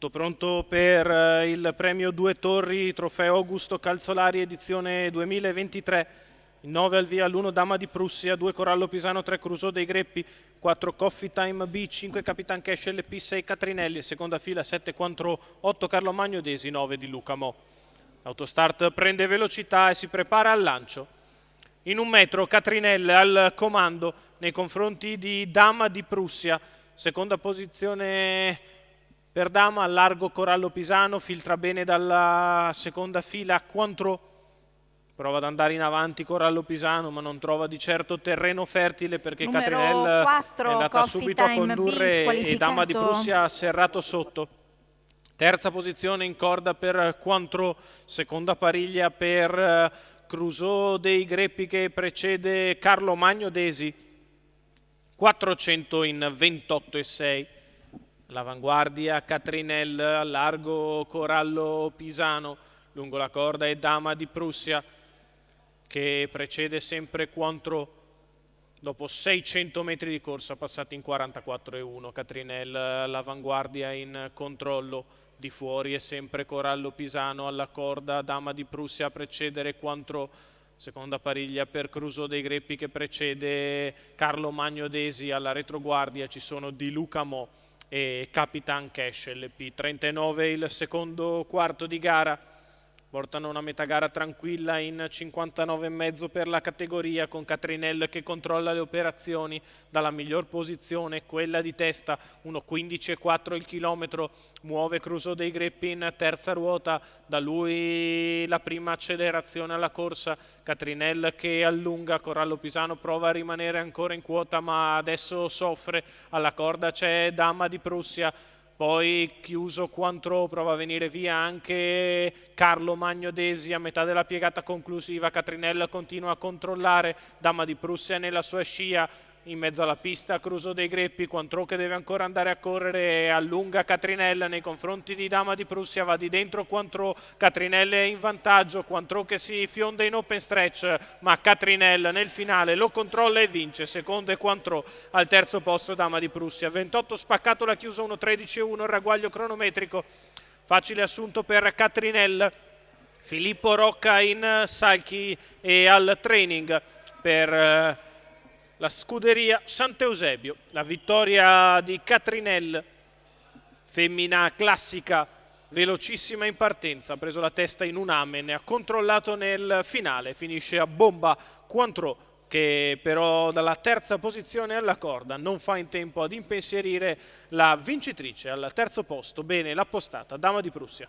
Tutto pronto per il premio Due Torri, trofeo Augusto Calzolari, edizione 2023. In 9 al via l'1 Dama di Prussia, 2 Corallo Pisano, 3 Crusoe dei Greppi, 4 Coffee Time B, 5 Capitan Cash LP, 6 Catrinelli, seconda fila 7 Cointreau, 8 Carlo Magno Desi, 9 di Luca Mo. L'autostart prende velocità e si prepara al lancio. In 1 metro Catrinelle al comando nei confronti di Dama di Prussia, seconda posizione per Dama, al largo Corallo Pisano, filtra bene dalla seconda fila Cointreau, prova ad andare in avanti Corallo Pisano ma non trova di certo terreno fertile perché Numero Catrinelle 4, è andata Coffee subito a Time B, condurre e Dama di squalificato. Prussia ha serrato sotto. Terza posizione in corda per Cointreau, seconda pariglia per Crusoe dei Greppi che precede Carlo Magno Desi, 400 in 28,6. L'avanguardia Catrinelle, al largo Corallo Pisano, lungo la corda è Dama di Prussia che precede sempre Cointreau. Dopo 600 metri di corsa passati in 44,1, Catrinelle l'avanguardia in controllo. Di fuori è sempre Corallo Pisano alla corda, Dama di Prussia a precedere Cointreau. Seconda pariglia per Crusoe dei Greppi che precede Carlo Magno Desi. Alla retroguardia ci sono Di Luca Mo e Capitan Cash LP. 39 il secondo quarto di gara. Portano una metà gara tranquilla in 59,5 per la categoria, con Catrinelle che controlla le operazioni dalla miglior posizione, quella di testa. 1,15,4 il chilometro, muove Crusoe dei Greppi in terza ruota, da lui la prima accelerazione alla corsa. Catrinelle che allunga, Corallo Pisano prova a rimanere ancora in quota ma adesso soffre. Alla corda c'è Dama di Prussia, poi chiuso Cointreau, prova a venire via anche Carlo Magno Desi a metà della piegata conclusiva. Catrinelle continua a controllare, Dama di Prussia nella sua scia. In mezzo alla pista Crusoe dei Greppi, Cointreau che deve ancora andare a correre, allunga Catrinelle nei confronti di Dama di Prussia, va di dentro Cointreau, Catrinelle è in vantaggio, Cointreau che si fionda in open stretch, ma Catrinelle nel finale lo controlla e vince. Secondo è Cointreau, al terzo posto Dama di Prussia. 28 spaccato la chiusa, 1,13,1 il ragguaglio cronometrico. Facile assunto per Catrinelle. Filippo Rocca in salchi e al training per la scuderia Sant'Eusebio. La vittoria di Catrinelle, femmina classica, velocissima in partenza, ha preso la testa in un amen, ha controllato nel finale, finisce a bomba Cointreau che però dalla terza posizione alla corda non fa in tempo ad impensierire la vincitrice. Al terzo posto bene l'appostata Dama di Prussia.